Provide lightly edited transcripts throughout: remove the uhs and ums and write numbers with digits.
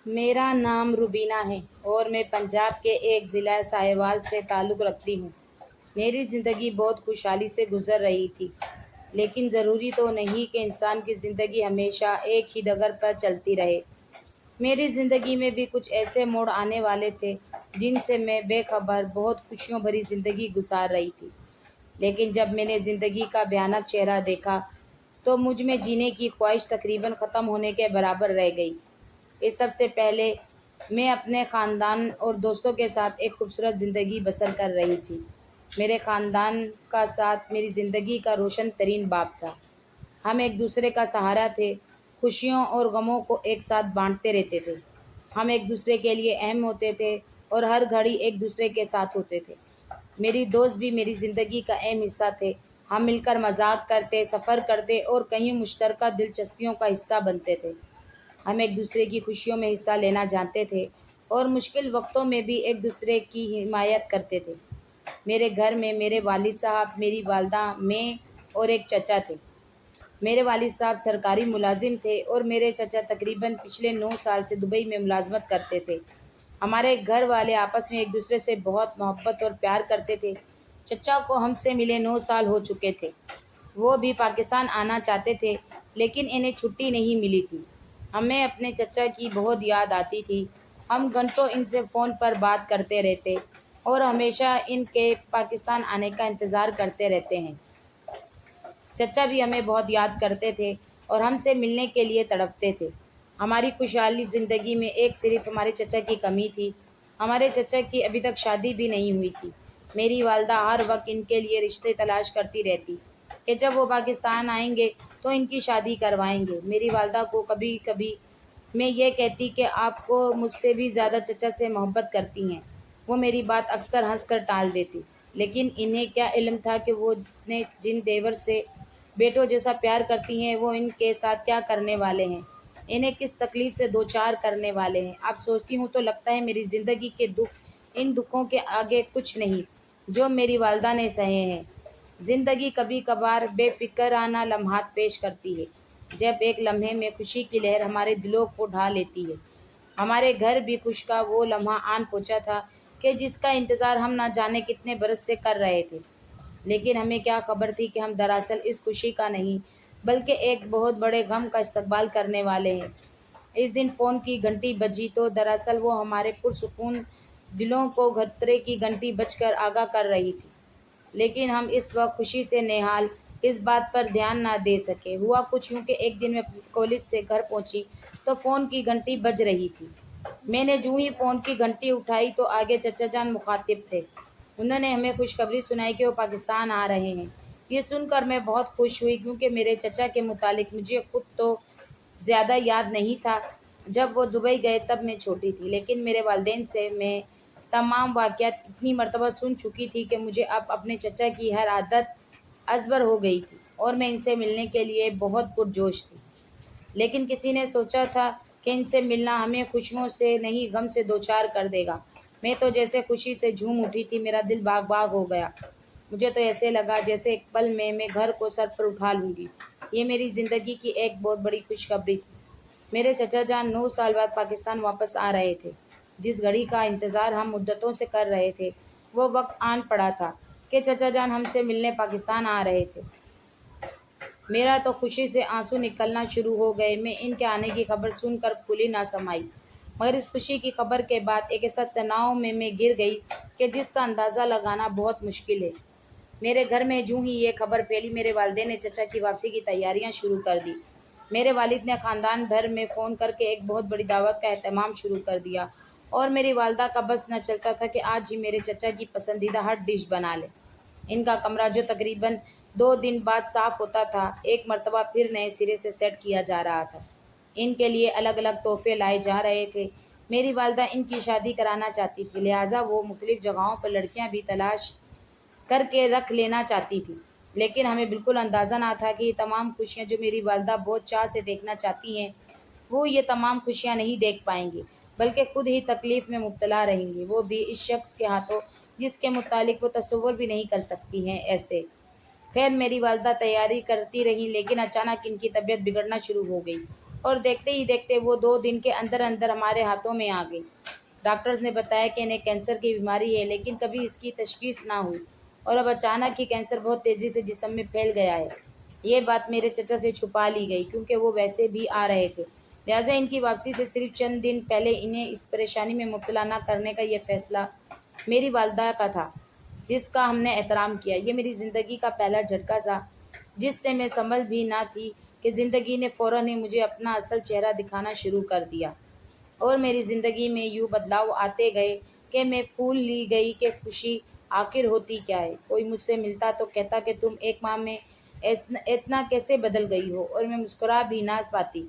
میرا نام روبینہ ہے اور میں پنجاب کے ایک ضلع ساہیوال سے تعلق رکھتی ہوں۔ میری زندگی بہت خوشحالی سے گزر رہی تھی، لیکن ضروری تو نہیں کہ انسان کی زندگی ہمیشہ ایک ہی ڈگر پر چلتی رہے۔ میری زندگی میں بھی کچھ ایسے موڑ آنے والے تھے جن سے میں بے خبر بہت خوشیوں بھری زندگی گزار رہی تھی، لیکن جب میں نے زندگی کا بھیانک چہرہ دیکھا تو مجھ میں جینے کی خواہش تقریباً ختم ہونے کے برابر رہ گئی۔ اس سب سے پہلے میں اپنے خاندان اور دوستوں کے ساتھ ایک خوبصورت زندگی بسر کر رہی تھی۔ میرے خاندان کا ساتھ میری زندگی کا روشن ترین باب تھا۔ ہم ایک دوسرے کا سہارا تھے، خوشیوں اور غموں کو ایک ساتھ بانٹتے رہتے تھے۔ ہم ایک دوسرے کے لیے اہم ہوتے تھے اور ہر گھڑی ایک دوسرے کے ساتھ ہوتے تھے۔ میری دوست بھی میری زندگی کا اہم حصہ تھے۔ ہم مل کر مذاق کرتے، سفر کرتے اور کئی مشترکہ دلچسپیوں کا حصہ بنتے تھے۔ ہم ایک دوسرے کی خوشیوں میں حصہ لینا جانتے تھے اور مشکل وقتوں میں بھی ایک دوسرے کی حمایت کرتے تھے۔ میرے گھر میں میرے والد صاحب، میری والدہ، میں اور ایک چچا تھے۔ میرے والد صاحب سرکاری ملازم تھے اور میرے چچا تقریباً پچھلے 9 سال سے دبئی میں ملازمت کرتے تھے۔ ہمارے گھر والے آپس میں ایک دوسرے سے بہت محبت اور پیار کرتے تھے۔ چچا کو ہم سے ملے 9 سال ہو چکے تھے۔ وہ بھی پاکستان آنا چاہتے تھے، لیکن انہیں چھٹی نہیں ملی تھی۔ ہمیں اپنے چچا کی بہت یاد آتی تھی۔ ہم گھنٹوں ان سے فون پر بات کرتے رہتے اور ہمیشہ ان کے پاکستان آنے کا انتظار کرتے رہتے ہیں۔ چچا بھی ہمیں بہت یاد کرتے تھے اور ہم سے ملنے کے لیے تڑپتے تھے۔ ہماری خوشحالی زندگی میں ایک صرف ہمارے چچا کی کمی تھی۔ ہمارے چچا کی ابھی تک شادی بھی نہیں ہوئی تھی۔ میری والدہ ہر وقت ان کے لیے رشتے تلاش کرتی رہتی کہ جب وہ پاکستان آئیں گے تو ان کی شادی کروائیں گے۔ میری والدہ کو کبھی کبھی میں یہ کہتی کہ آپ کو مجھ سے بھی زیادہ چچا سے محبت کرتی ہیں۔ وہ میری بات اکثر ہنس کر ٹال دیتی، لیکن انہیں کیا علم تھا کہ وہ جن دیور سے بیٹوں جیسا پیار کرتی ہیں وہ ان کے ساتھ کیا کرنے والے ہیں، انہیں کس تکلیف سے دوچار کرنے والے ہیں۔ اب سوچتی ہوں تو لگتا ہے میری زندگی کے دکھ ان دکھوں کے آگے کچھ نہیں جو میری والدہ نے سہے ہیں۔ زندگی کبھی کبھار بے فکرانہ لمحات پیش کرتی ہے، جب ایک لمحے میں خوشی کی لہر ہمارے دلوں کو ڈھا لیتی ہے۔ ہمارے گھر بھی خوش کا وہ لمحہ آن پہنچا تھا کہ جس کا انتظار ہم نہ جانے کتنے برس سے کر رہے تھے، لیکن ہمیں کیا خبر تھی کہ ہم دراصل اس خوشی کا نہیں بلکہ ایک بہت بڑے غم کا استقبال کرنے والے ہیں۔ اس دن فون کی گھنٹی بجی تو دراصل وہ ہمارے پرسکون دلوں کو خطرے کی گھنٹی بج کر آگاہ کر رہی تھی، لیکن ہم اس وقت خوشی سے نہال اس بات پر دھیان نہ دے سکے۔ ہوا کچھ یوں کہ ایک دن میں کالج سے گھر پہنچی تو فون کی گھنٹی بج رہی تھی۔ میں نے جوں ہی فون کی گھنٹی اٹھائی تو آگے چچا جان مخاطب تھے۔ انہوں نے ہمیں خوشخبری سنائی کہ وہ پاکستان آ رہے ہیں۔ یہ سن کر میں بہت خوش ہوئی، کیونکہ میرے چچا کے متعلق مجھے خود تو زیادہ یاد نہیں تھا۔ جب وہ دبئی گئے تب میں چھوٹی تھی، لیکن میرے والدین سے میں تمام واقعات اتنی مرتبہ سن چکی تھی کہ مجھے اب اپنے چچا کی ہر عادت ازبر ہو گئی تھی اور میں ان سے ملنے کے لیے بہت پرجوش تھی۔ لیکن کسی نے سوچا تھا کہ ان سے ملنا ہمیں خوشیوں سے نہیں غم سے دوچار کر دے گا۔ میں تو جیسے خوشی سے جھوم اٹھی تھی، میرا دل باغ باغ ہو گیا۔ مجھے تو ایسے لگا جیسے ایک پل میں گھر کو سر پر اٹھا لوں گی۔ یہ میری زندگی کی ایک بہت بڑی خوشخبری تھی۔ میرے چچا جان 9 سال بعد پاکستان واپس آ رہے تھے۔ جس گھڑی کا انتظار ہم مدتوں سے کر رہے تھے، وہ وقت آن پڑا تھا کہ چچا جان ہم سے ملنے پاکستان آ رہے تھے۔ میرا تو خوشی سے آنسو نکلنا شروع ہو گئے۔ میں ان کے آنے کی خبر سن کر پھولی نہ سمائی، مگر اس خوشی کی خبر کے بعد ایک ایسا تناؤ میں گر گئی کہ جس کا اندازہ لگانا بہت مشکل ہے۔ میرے گھر میں جوں ہی یہ خبر پھیلی، میرے والدین نے چچا کی واپسی کی تیاریاں شروع کر دی۔ میرے والد نے خاندان بھر میں فون کر کے ایک بہت بڑی دعوت کا اہتمام شروع کر دیا اور میری والدہ کا بس نہ چلتا تھا کہ آج ہی میرے چچا کی پسندیدہ ہر ڈش بنا لے۔ ان کا کمرہ جو تقریباً 2 دن بعد صاف ہوتا تھا، ایک مرتبہ پھر نئے سرے سے سیٹ کیا جا رہا تھا۔ ان کے لیے الگ الگ تحفے لائے جا رہے تھے۔ میری والدہ ان کی شادی کرانا چاہتی تھی، لہٰذا وہ مختلف جگہوں پر لڑکیاں بھی تلاش کر کے رکھ لینا چاہتی تھی، لیکن ہمیں بالکل اندازہ نہ تھا کہ یہ تمام خوشیاں جو میری والدہ بہت چاہ سے دیکھنا چاہتی ہیں، وہ یہ تمام خوشیاں نہیں دیکھ پائیں گی، بلکہ خود ہی تکلیف میں مبتلا رہیں گی، وہ بھی اس شخص کے ہاتھوں جس کے متعلق وہ تصور بھی نہیں کر سکتی ہیں۔ ایسے خیر میری والدہ تیاری کرتی رہیں، لیکن اچانک ان کی طبیعت بگڑنا شروع ہو گئی۔ اور دیکھتے ہی دیکھتے وہ 2 دن کے اندر اندر ہمارے ہاتھوں میں آ گئی۔ ڈاکٹرز نے بتایا کہ انہیں کینسر کی بیماری ہے، لیکن کبھی اس کی تشخیص نہ ہوئی، اور اب اچانک ہی کینسر بہت تیزی سے جسم میں پھیل گیا ہے۔ یہ بات میرے چچا سے چھپا لی گئی کیونکہ وہ ویسے بھی آ رہے تھے، لہٰذا ان کی واپسی سے صرف چند دن پہلے انہیں اس پریشانی میں مبتلا نہ کرنے کا یہ فیصلہ میری والدہ کا تھا، جس کا ہم نے احترام کیا۔ یہ میری زندگی کا پہلا جھٹکا تھا جس سے میں سنبھل بھی نہ تھی کہ زندگی نے فوراً ہی مجھے اپنا اصل چہرہ دکھانا شروع کر دیا، اور میری زندگی میں یوں بدلاؤ آتے گئے کہ میں بھول لی گئی کہ خوشی آخر ہوتی کیا ہے۔ کوئی مجھ سے ملتا تو کہتا کہ تم ایک ماہ میں اتنا کیسے بدل گئی ہو، اور میں مسکرا بھی نہ پاتی۔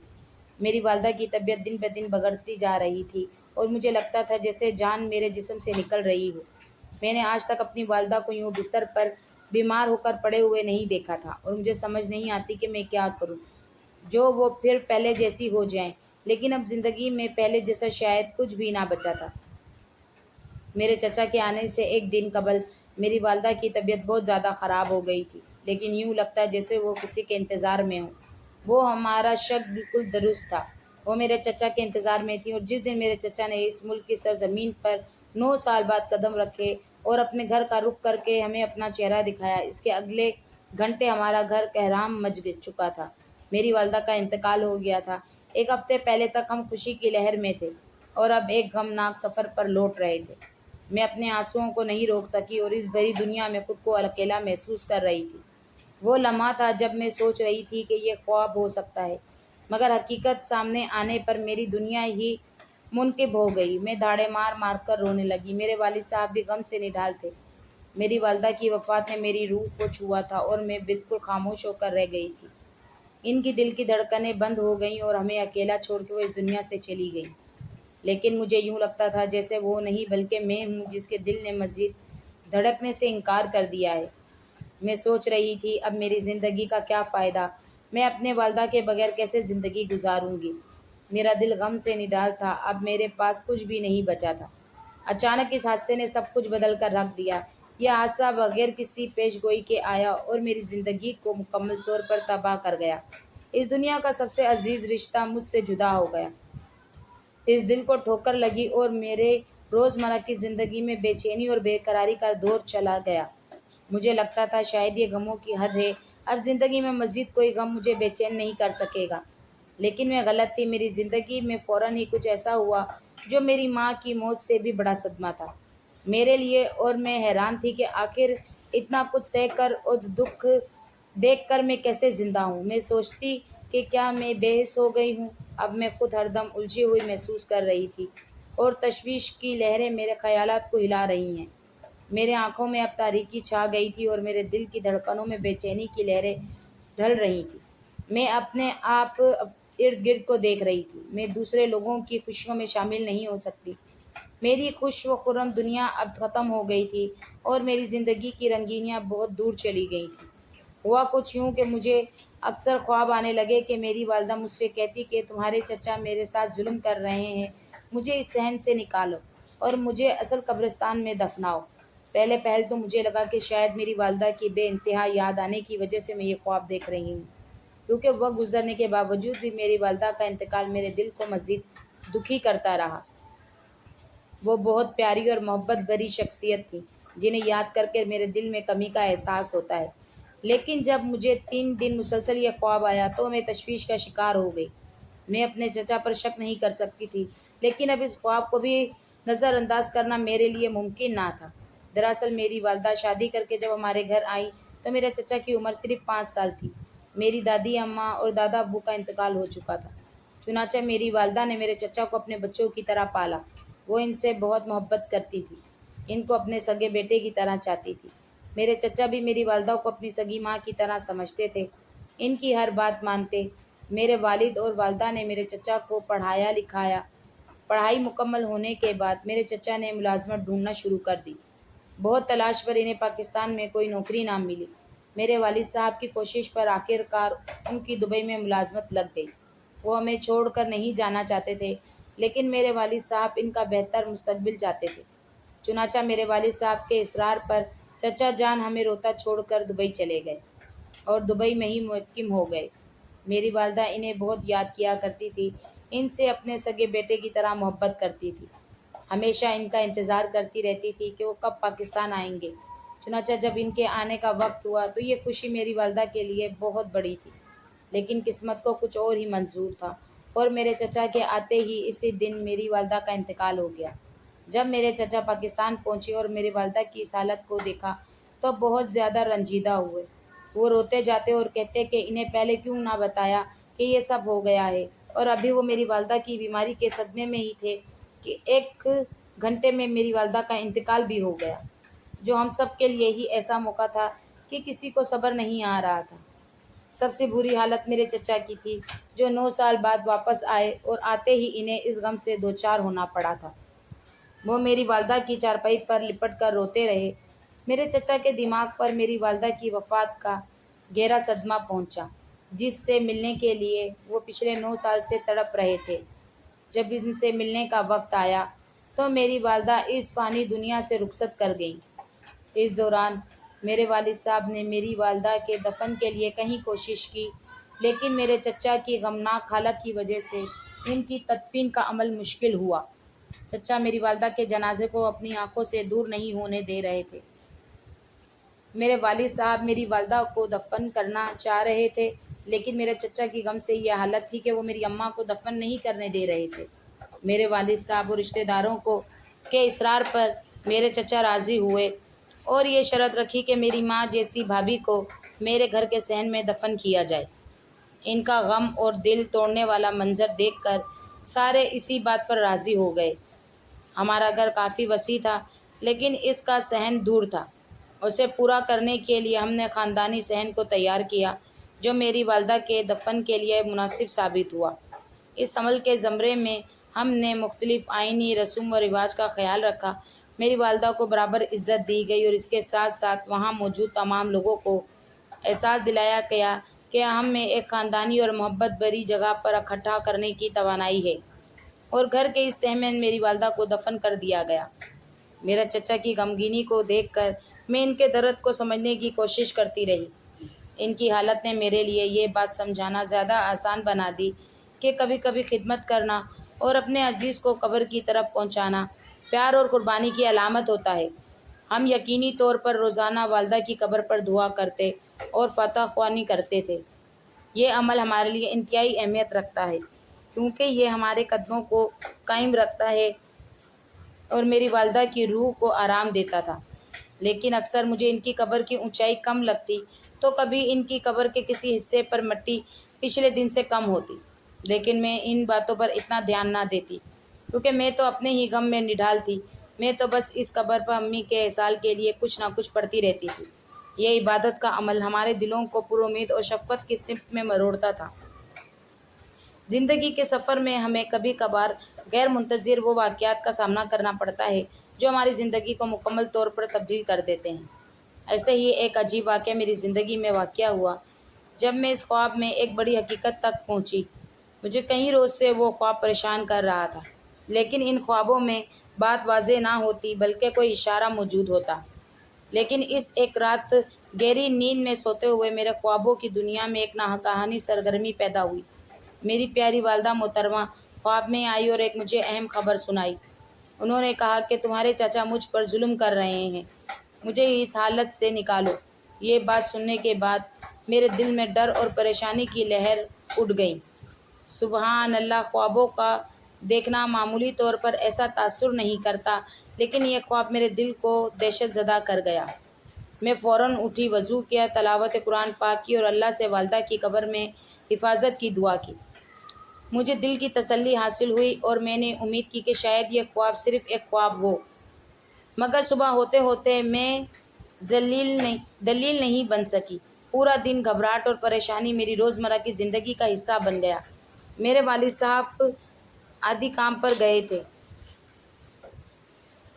میری والدہ کی طبیعت دن بدن بگڑتی جا رہی تھی، اور مجھے لگتا تھا جیسے جان میرے جسم سے نکل رہی ہو۔ میں نے آج تک اپنی والدہ کو یوں بستر پر بیمار ہو کر پڑے ہوئے نہیں دیکھا تھا، اور مجھے سمجھ نہیں آتی کہ میں کیا کروں جو وہ پھر پہلے جیسی ہو جائیں، لیکن اب زندگی میں پہلے جیسا شاید کچھ بھی نہ بچا تھا۔ میرے چچا کے آنے سے ایک دن قبل میری والدہ کی طبیعت بہت زیادہ خراب ہو گئی تھی، لیکن یوں لگتا جیسے وہ کسی کے انتظار میں ہو۔ وہ ہمارا شک بالکل درست تھا، وہ میرے چچا کے انتظار میں تھی، اور جس دن میرے چچا نے اس ملک کی سرزمین پر 9 سال بعد قدم رکھے اور اپنے گھر کا رخ کر کے ہمیں اپنا چہرہ دکھایا، اس کے اگلے گھنٹے ہمارا گھر کہرام مچ چکا تھا۔ میری والدہ کا انتقال ہو گیا تھا۔ ایک ہفتے پہلے تک ہم خوشی کی لہر میں تھے، اور اب ایک غمناک سفر پر لوٹ رہے تھے۔ میں اپنے آنسوؤں کو نہیں روک سکی اور اس بھری دنیا میں خود کو اکیلا محسوس کر رہی تھی۔ وہ لمحہ تھا جب میں سوچ رہی تھی کہ یہ خواب ہو سکتا ہے، مگر حقیقت سامنے آنے پر میری دنیا ہی منقلب ہو گئی۔ میں دھاڑے مار مار کر رونے لگی۔ میرے والد صاحب بھی غم سے نڈھال تھے۔ میری والدہ کی وفات نے میری روح کو چھوا تھا، اور میں بالکل خاموش ہو کر رہ گئی تھی۔ ان کی دل کی دھڑکنیں بند ہو گئیں اور ہمیں اکیلا چھوڑ کے وہ اس دنیا سے چلی گئیں۔ لیکن مجھے یوں لگتا تھا جیسے وہ نہیں بلکہ میں ہوں جس کے دل نے مزید دھڑکنے سے انکار کر دیا ہے۔ میں سوچ رہی تھی اب میری زندگی کا کیا فائدہ، میں اپنے والدہ کے بغیر کیسے زندگی گزاروں گی۔ میرا دل غم سے نڈال تھا، اب میرے پاس کچھ بھی نہیں بچا تھا۔ اچانک اس حادثے نے سب کچھ بدل کر رکھ دیا۔ یہ حادثہ بغیر کسی پیش گوئی کے آیا اور میری زندگی کو مکمل طور پر تباہ کر گیا۔ اس دنیا کا سب سے عزیز رشتہ مجھ سے جدا ہو گیا۔ اس دل کو ٹھوکر لگی اور میرے روزمرہ کی زندگی میں بے چینی اور بے قراری کا دور چلا گیا۔ مجھے لگتا تھا شاید یہ غموں کی حد ہے، اب زندگی میں مزید کوئی غم مجھے بے چین نہیں کر سکے گا۔ لیکن میں غلط تھی۔ میری زندگی میں فوراً ہی کچھ ایسا ہوا جو میری ماں کی موت سے بھی بڑا صدمہ تھا میرے لیے، اور میں حیران تھی کہ آخر اتنا کچھ سہ کر اور دکھ دیکھ کر میں کیسے زندہ ہوں۔ میں سوچتی کہ کیا میں بے حس ہو گئی ہوں۔ اب میں خود ہر دم الجھی ہوئی محسوس کر رہی تھی، اور تشویش کی لہریں میرے خیالات کو ہلا رہی ہیں۔ میرے آنکھوں میں اب تاریکی چھا گئی تھی اور میرے دل کی دھڑکنوں میں بے چینی کی لہریں ڈھل رہی تھیں۔ میں اپنے آپ ارد گرد کو دیکھ رہی تھی۔ میں دوسرے لوگوں کی خوشیوں میں شامل نہیں ہو سکتی۔ میری خوش و خرم دنیا اب ختم ہو گئی تھی، اور میری زندگی کی رنگینیاں بہت دور چلی گئی تھیں۔ ہوا کچھ یوں کہ مجھے اکثر خواب آنے لگے کہ میری والدہ مجھ سے کہتی کہ تمہارے چچا میرے ساتھ ظلم کر رہے ہیں، مجھے اس صحن سے نکالو اور مجھے اصل قبرستان میں دفناؤ۔ پہلے پہل تو مجھے لگا کہ شاید میری والدہ کی بے انتہا یاد آنے کی وجہ سے میں یہ خواب دیکھ رہی ہوں، کیونکہ وقت گزرنے کے باوجود بھی میری والدہ کا انتقال میرے دل کو مزید دکھی کرتا رہا۔ وہ بہت پیاری اور محبت بھری شخصیت تھی جنہیں یاد کر کے میرے دل میں کمی کا احساس ہوتا ہے۔ لیکن جب مجھے 3 دن مسلسل یہ خواب آیا تو میں تشویش کا شکار ہو گئی۔ میں اپنے چچا پر شک نہیں کر سکتی تھی، لیکن اب اس خواب کو بھی نظر انداز کرنا میرے لیے ممکن نہ تھا۔ دراصل میری والدہ شادی کر کے جب ہمارے گھر آئیں تو میرے چچا کی عمر صرف 5 سال تھی۔ میری دادی اماں اور دادا ابو کا انتقال ہو چکا تھا، چنانچہ میری والدہ نے میرے چچا کو اپنے بچوں کی طرح پالا۔ وہ ان سے بہت محبت کرتی تھی، ان کو اپنے سگے بیٹے کی طرح چاہتی تھی۔ میرے چچا بھی میری والدہ کو اپنی سگی ماں کی طرح سمجھتے تھے، ان کی ہر بات مانتے۔ میرے والد اور والدہ نے میرے چچا کو پڑھایا لکھایا۔ پڑھائی مکمل ہونے کے بعد میرے چچا نے ملازمت ڈھونڈنا شروع کر دی۔ بہت تلاش پر انہیں پاکستان میں کوئی نوکری نہ ملی۔ میرے والد صاحب کی کوشش پر آخر کار ان کی دبئی میں ملازمت لگ گئی۔ وہ ہمیں چھوڑ کر نہیں جانا چاہتے تھے، لیکن میرے والد صاحب ان کا بہتر مستقبل چاہتے تھے۔ چنانچہ میرے والد صاحب کے اصرار پر چچا جان ہمیں روتا چھوڑ کر دبئی چلے گئے اور دبئی میں ہی مقیم ہو گئے۔ میری والدہ انہیں بہت یاد کیا کرتی تھی، ان سے اپنے سگے بیٹے کی طرح محبت کرتی تھی، ہمیشہ ان کا انتظار کرتی رہتی تھی کہ وہ کب پاکستان آئیں گے۔ چنانچہ جب ان کے آنے کا وقت ہوا تو یہ خوشی میری والدہ کے لیے بہت بڑی تھی، لیکن قسمت کو کچھ اور ہی منظور تھا، اور میرے چچا کے آتے ہی اسی دن میری والدہ کا انتقال ہو گیا۔ جب میرے چچا پاکستان پہنچے اور میری والدہ کی اس حالت کو دیکھا تو بہت زیادہ رنجیدہ ہوئے۔ وہ روتے جاتے اور کہتے کہ انہیں پہلے کیوں نہ بتایا کہ یہ سب ہو گیا ہے، اور ابھی وہ میری والدہ کی بیماری کے صدمے میں ہی تھے کہ 1 گھنٹے میں میری والدہ کا انتقال بھی ہو گیا، جو ہم سب کے لیے ہی ایسا موقع تھا کہ کسی کو صبر نہیں آ رہا تھا۔ سب سے بری حالت میرے چچا کی تھی، جو 9 سال بعد واپس آئے اور آتے ہی انہیں اس غم سے دوچار ہونا پڑا تھا۔ وہ میری والدہ کی چارپائی پر لپٹ کر روتے رہے۔ میرے چچا کے دماغ پر میری والدہ کی وفات کا گہرا صدمہ پہنچا، جس سے ملنے کے لیے وہ پچھلے 9 سال سے تڑپ رہے تھے۔ جب ان سے ملنے کا وقت آیا تو میری والدہ اس فانی دنیا سے رخصت کر گئیں۔ اس دوران میرے والد صاحب نے میری والدہ کے دفن کے لیے کہیں کوشش کی، لیکن میرے چچا کی غمناک حالت کی وجہ سے ان کی تدفین کا عمل مشکل ہوا۔ چچا میری والدہ کے جنازے کو اپنی آنکھوں سے دور نہیں ہونے دے رہے تھے۔ میرے والد صاحب میری والدہ کو دفن کرنا چاہ رہے تھے، لیکن میرے چچا کی غم سے یہ حالت تھی کہ وہ میری اماں کو دفن نہیں کرنے دے رہے تھے۔ میرے والد صاحب اور رشتہ داروں کے اصرار پر میرے چچا راضی ہوئے اور یہ شرط رکھی کہ میری ماں جیسی بھابھی کو میرے گھر کے صحن میں دفن کیا جائے۔ ان کا غم اور دل توڑنے والا منظر دیکھ کر سارے اسی بات پر راضی ہو گئے۔ ہمارا گھر کافی وسیع تھا، لیکن اس کا صحن دور تھا۔ اسے پورا کرنے کے لیے ہم نے خاندانی صحن کو تیار کیا، جو میری والدہ کے دفن کے لیے مناسب ثابت ہوا۔ اس عمل کے زمرے میں ہم نے مختلف آئینی رسوم و رواج کا خیال رکھا۔ میری والدہ کو برابر عزت دی گئی اور اس کے ساتھ ساتھ وہاں موجود تمام لوگوں کو احساس دلایا گیا کہ ہمیں ایک خاندانی اور محبت بھری جگہ پر اکٹھا کرنے کی توانائی ہے، اور گھر کے اس صحن میں میری والدہ کو دفن کر دیا گیا۔ میرے چچا کی غمگینی کو دیکھ کر میں ان کے درد کو سمجھنے کی کوشش کرتی رہی۔ ان کی حالت نے میرے لیے یہ بات سمجھانا زیادہ آسان بنا دی کہ کبھی کبھی خدمت کرنا اور اپنے عزیز کو قبر کی طرف پہنچانا پیار اور قربانی کی علامت ہوتا ہے۔ ہم یقینی طور پر روزانہ والدہ کی قبر پر دعا کرتے اور فتح خوانی کرتے تھے۔ یہ عمل ہمارے لیے انتہائی اہمیت رکھتا ہے، کیونکہ یہ ہمارے قدموں کو قائم رکھتا ہے اور میری والدہ کی روح کو آرام دیتا تھا۔ لیکن اکثر مجھے ان کی قبر کی اونچائی کم لگتی تو کبھی ان کی قبر کے کسی حصے پر مٹی پچھلے دن سے کم ہوتی، لیکن میں ان باتوں پر اتنا دھیان نہ دیتی، کیونکہ میں تو اپنے ہی غم میں نڈھال تھی۔ میں تو بس اس قبر پر امی کے احسال کے لیے کچھ نہ کچھ پڑھتی رہتی تھی۔ یہ عبادت کا عمل ہمارے دلوں کو پر امید اور شفقت کی سمت میں مروڑتا تھا۔ زندگی کے سفر میں ہمیں کبھی کبھار غیر منتظر وہ واقعات کا سامنا کرنا پڑتا ہے جو ہماری زندگی کو مکمل طور پر تبدیل کر دیتے ہیں۔ ایسے ہی ایک عجیب واقعہ میری زندگی میں واقع ہوا جب میں اس خواب میں ایک بڑی حقیقت تک پہنچی۔ مجھے کئی روز سے وہ خواب پریشان کر رہا تھا، لیکن ان خوابوں میں بات واضح نہ ہوتی بلکہ کوئی اشارہ موجود ہوتا۔ لیکن اس ایک رات گہری نیند میں سوتے ہوئے میرے خوابوں کی دنیا میں ایک ناگہانی سرگرمی پیدا ہوئی۔ میری پیاری والدہ محترمہ خواب میں آئی اور ایک مجھے اہم خبر سنائی۔ انہوں نے کہا کہ تمہارے چچا مجھ پر ظلم کر رہے ہیں، مجھے اس حالت سے نکالو۔ یہ بات سننے کے بعد میرے دل میں ڈر اور پریشانی کی لہر اٹھ گئی۔ سبحان اللہ! خوابوں کا دیکھنا معمولی طور پر ایسا تاثر نہیں کرتا، لیکن یہ خواب میرے دل کو دہشت زدہ کر گیا۔ میں فوراً اٹھی، وضو کیا، تلاوت قرآن پاک کی اور اللہ سے والدہ کی قبر میں حفاظت کی دعا کی۔ مجھے دل کی تسلی حاصل ہوئی اور میں نے امید کی کہ شاید یہ خواب صرف ایک خواب ہو۔ مگر صبح ہوتے ہوتے میں دلیل نہیں بن سکی۔ پورا دن گھبراہٹ اور پریشانی میری روزمرہ کی زندگی کا حصہ بن گیا۔ میرے والد صاحب آدھی کام پر گئے تھے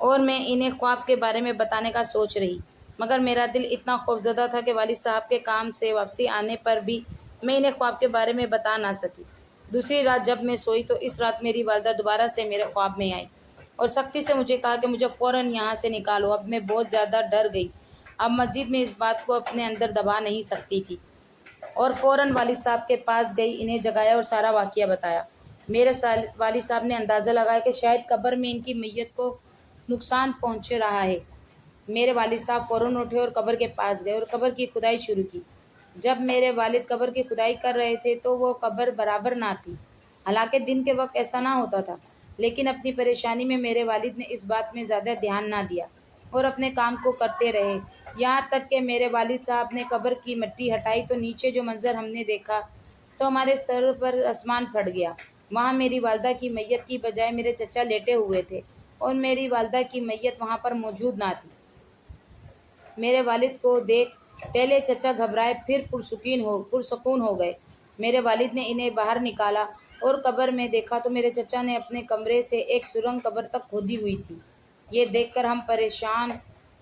اور میں انہیں خواب کے بارے میں بتانے کا سوچ رہی، مگر میرا دل اتنا خوفزدہ تھا کہ والد صاحب کے کام سے واپسی آنے پر بھی میں انہیں خواب کے بارے میں بتا نہ سکی۔ دوسری رات جب میں سوئی تو اس رات میری والدہ دوبارہ سے میرے خواب میں آئی اور سختی سے مجھے کہا کہ مجھے فوراً یہاں سے نکالو۔ اب میں بہت زیادہ ڈر گئی۔ اب مزید میں اس بات کو اپنے اندر دبا نہیں سکتی تھی۔ اور فوراً والد صاحب کے پاس گئی، انہیں جگایا اور سارا واقعہ بتایا۔ میرے والد صاحب نے اندازہ لگایا کہ شاید قبر میں ان کی میت کو نقصان پہنچ رہا ہے۔ میرے والد صاحب فوراً اٹھے اور قبر کے پاس گئے اور قبر کی کھدائی شروع کی۔ جب میرے والد قبر کی کھدائی کر رہے تھے تو وہ قبر برابر نہ تھی، حالانکہ دن کے وقت ایسا نہ ہوتا تھا، لیکن اپنی پریشانی میں میرے والد نے اس بات میں زیادہ دھیان نہ دیا اور اپنے کام کو کرتے رہے، یہاں تک کہ میرے والد صاحب نے قبر کی مٹی ہٹائی تو نیچے جو منظر ہم نے دیکھا تو ہمارے سر پر آسمان پھٹ گیا۔ وہاں میری والدہ کی میت کی بجائے میرے چچا لیٹے ہوئے تھے اور میری والدہ کی میت وہاں پر موجود نہ تھی۔ میرے والد کو دیکھ پہلے چچا گھبرائے، پھر پرسکون ہو گئے۔ میرے والد نے انہیں باہر نکالا اور قبر میں دیکھا تو میرے چچا نے اپنے کمرے سے ایک سرنگ قبر تک کھودی ہوئی تھی۔ یہ دیکھ کر ہم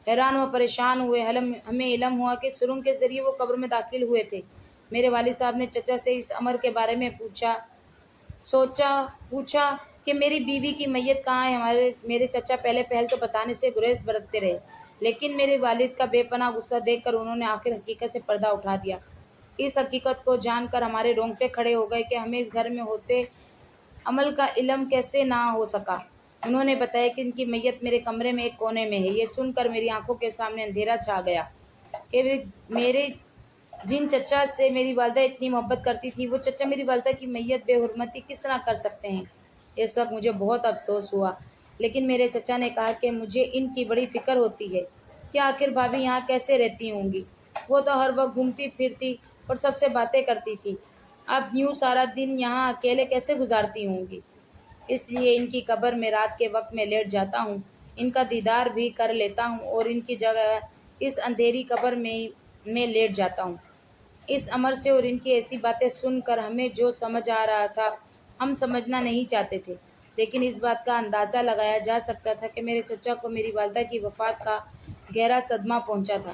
حیران و پریشان ہوئے۔ ہمیں علم ہوا کہ سرنگ کے ذریعے وہ قبر میں داخل ہوئے تھے۔ میرے والد صاحب نے چچا سے اس امر کے بارے میں پوچھا کہ میری بیوی کی میت کہاں ہے۔ میرے چچا پہلے پہل تو بتانے سے گریز برتتے رہے، لیکن میرے والد کا بے پناہ غصہ دیکھ کر انہوں نے آخر حقیقت سے پردہ اٹھا دیا۔ اس حقیقت کو جان کر ہمارے رونگٹے کھڑے ہو گئے کہ ہمیں اس گھر میں ہوتے عمل کا علم کیسے نہ ہو سکا۔ انہوں نے بتایا کہ ان کی میت میرے کمرے میں ایک کونے میں ہے۔ یہ سن کر میری آنکھوں کے سامنے اندھیرا چھا گیا کہ میرے جن چچا سے میری والدہ اتنی محبت کرتی تھی، وہ چچا میری والدہ کی میت بے حرمتی کس طرح کر سکتے ہیں۔ اس وقت مجھے بہت افسوس ہوا، لیکن میرے چچا نے کہا کہ مجھے ان کی بڑی فکر ہوتی ہے کہ آخر بھابھی یہاں کیسے رہتی ہوں گی۔ وہ تو ہر وقت گھومتی پھرتی اور سب سے باتیں کرتی تھی، اب یوں سارا دن یہاں اکیلے کیسے گزارتی ہوں گی۔ اس لیے ان کی قبر میں رات کے وقت میں لیٹ جاتا ہوں، ان کا دیدار بھی کر لیتا ہوں اور ان کی جگہ اس اندھیری قبر میں لیٹ جاتا ہوں۔ اس امر سے اور ان کی ایسی باتیں سن کر ہمیں جو سمجھ آ رہا تھا ہم سمجھنا نہیں چاہتے تھے، لیکن اس بات کا اندازہ لگایا جا سکتا تھا کہ میرے چچا کو میری والدہ کی وفات کا گہرا صدمہ پہنچا تھا۔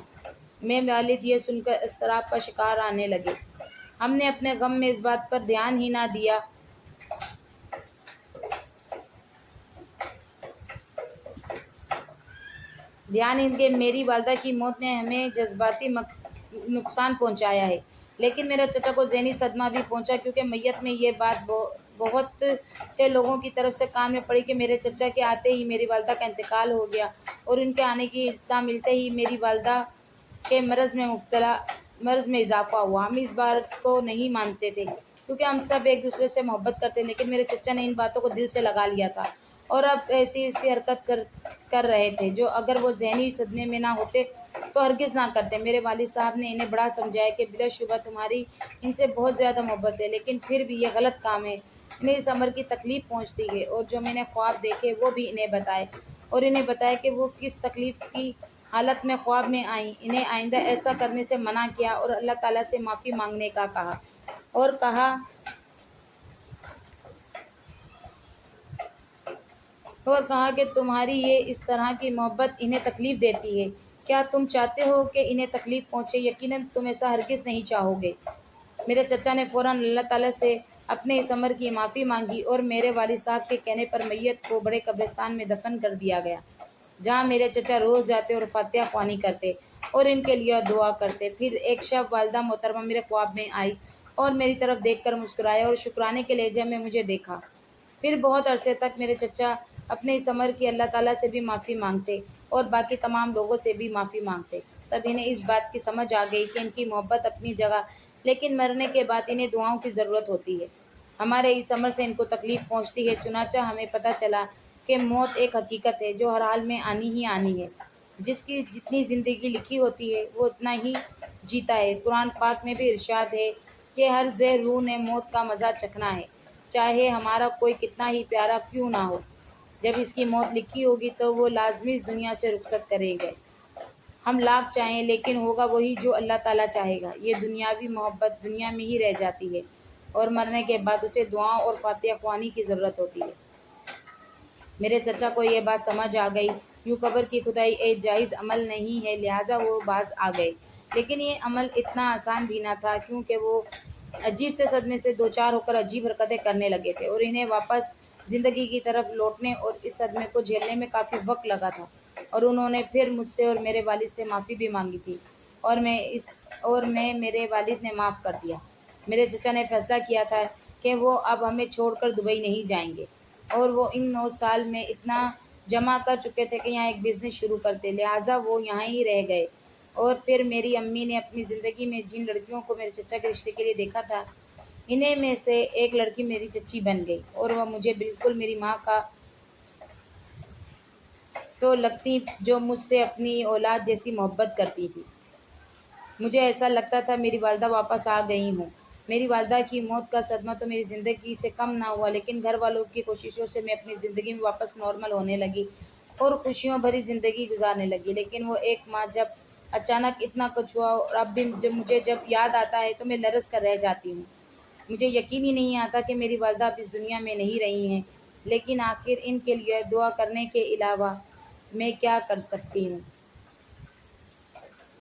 میں والد یہ سن کر اضطراب کا شکار آنے لگے۔ ہم نے اپنے غم میں اس بات پر دھیان ہی نہ دیا کہ میری والدہ کی موت نے ہمیں جذباتی نقصان پہنچایا ہے، لیکن میرے چچا کو ذہنی صدمہ بھی پہنچا، کیونکہ میت میں یہ بات بہت سے لوگوں کی طرف سے کان میں پڑی کہ میرے چچا کے آتے ہی میری والدہ کا انتقال ہو گیا، اور ان کے آنے کی اطلاع ملتے ہی میری والدہ کے مرض میں اضافہ ہوا۔ ہم اس بات کو نہیں مانتے تھے کیونکہ ہم سب ایک دوسرے سے محبت کرتے، لیکن میرے چچا نے ان باتوں کو دل سے لگا لیا تھا اور اب ایسی حرکت کر رہے تھے جو اگر وہ ذہنی صدمے میں نہ ہوتے تو ہرگز نہ کرتے۔ میرے والد صاحب نے انہیں بڑا سمجھایا کہ بلا شبہ تمہاری ان سے بہت زیادہ محبت ہے، لیکن پھر بھی یہ غلط کام ہے، انہیں اس امر کی تکلیف پہنچتی ہے، اور جو میں نے خواب دیکھے وہ بھی انہیں بتائے اور انہیں بتایا کہ وہ کس تکلیف کی حالت میں خواب میں آئیں۔ انہیں آئندہ ایسا کرنے سے منع کیا اور اللہ تعالیٰ سے معافی مانگنے کا کہا اور کہا کہ تمہاری یہ اس طرح کی محبت انہیں تکلیف دیتی ہے، کیا تم چاہتے ہو کہ انہیں تکلیف پہنچے؟ یقیناً تم ایسا ہرگز نہیں چاہو گے۔ میرے چچا نے فوراً اللہ تعالیٰ سے اپنے اس امر کی معافی مانگی اور میرے والد صاحب کے کہنے پر میت کو بڑے قبرستان میں دفن کر دیا گیا، جہاں میرے چچا روز جاتے اور فاتحہ خوانی کرتے اور ان کے لیے دعا کرتے۔ پھر ایک شب والدہ محترمہ میرے خواب میں آئی اور میری طرف دیکھ کر مسکرائے اور شکرانے کے لہجے میں مجھے دیکھا۔ پھر بہت عرصے تک میرے چچا اپنے اس امر کی اللہ تعالیٰ سے بھی معافی مانگتے اور باقی تمام لوگوں سے بھی معافی مانگتے۔ تب انہیں اس بات کی سمجھ آ گئی کہ ان کی محبت اپنی جگہ، لیکن مرنے کے بعد انہیں دعاؤں کی ضرورت ہوتی ہے۔ ہمارے اس امر سے ان کو تکلیف پہنچتی ہے، چنانچہ ہمیں پتہ چلا کہ موت ایک حقیقت ہے جو ہر حال میں آنی ہی آنی ہے۔ جس کی جتنی زندگی لکھی ہوتی ہے وہ اتنا ہی جیتا ہے۔ قرآن پاک میں بھی ارشاد ہے کہ ہر ذہ روح نے موت کا مزہ چکھنا ہے، چاہے ہمارا کوئی کتنا ہی پیارا کیوں نہ ہو۔ جب اس کی موت لکھی ہوگی تو وہ لازمی اس دنیا سے رخصت کریں گے، ہم لاکھ چاہیں، لیکن ہوگا وہی جو اللہ تعالیٰ چاہے گا۔ یہ دنیاوی محبت دنیا میں ہی رہ جاتی ہے اور مرنے کے بعد اسے دعاؤں اور فاتحہ خوانی کی ضرورت ہوتی ہے۔ میرے چچا کو یہ بات سمجھ آ گئی۔ یوں قبر کی کھدائی ایک جائز عمل نہیں ہے، لہٰذا وہ باز آ گئے، لیکن یہ عمل اتنا آسان بھی نہ تھا، کیونکہ وہ عجیب سے صدمے سے دوچار ہو کر عجیب حرکتیں کرنے لگے تھے اور انہیں واپس زندگی کی طرف لوٹنے اور اس صدمے کو جھیلنے میں کافی وقت لگا تھا، اور انہوں نے پھر مجھ سے اور میرے والد سے معافی بھی مانگی تھی۔ اور میں میرے والد نے معاف کر دیا۔ میرے چچا نے فیصلہ کیا تھا کہ وہ اب ہمیں چھوڑ کر دبئی نہیں جائیں گے، اور وہ ان 9 سال میں اتنا جمع کر چکے تھے کہ یہاں ایک بزنس شروع کرتے، لہٰذا وہ یہاں ہی رہ گئے۔ اور پھر میری امی نے اپنی زندگی میں جن لڑکیوں کو میرے چچا کے رشتے کے لیے دیکھا تھا، انہیں میں سے ایک لڑکی میری چچی بن گئی، اور وہ مجھے بالکل میری ماں کا تو لگتی، جو مجھ سے اپنی اولاد جیسی محبت کرتی تھی۔ مجھے ایسا لگتا تھا میری والدہ واپس آ گئی ہوں۔ میری والدہ کی موت کا صدمہ تو میری زندگی سے کم نہ ہوا، لیکن گھر والوں کی کوششوں سے میں اپنی زندگی میں واپس نارمل ہونے لگی اور خوشیوں بھری زندگی گزارنے لگی۔ لیکن وہ ایک ماں جب اچانک اتنا کچھ ہوا، اور اب بھی جب یاد آتا ہے تو میں لرز کر رہ جاتی ہوں۔ مجھے یقین ہی نہیں آتا کہ میری والدہ اب اس دنیا میں نہیں رہی ہیں، لیکن آخر ان کے لیے دعا کرنے کے علاوہ میں کیا کر سکتی ہوں؟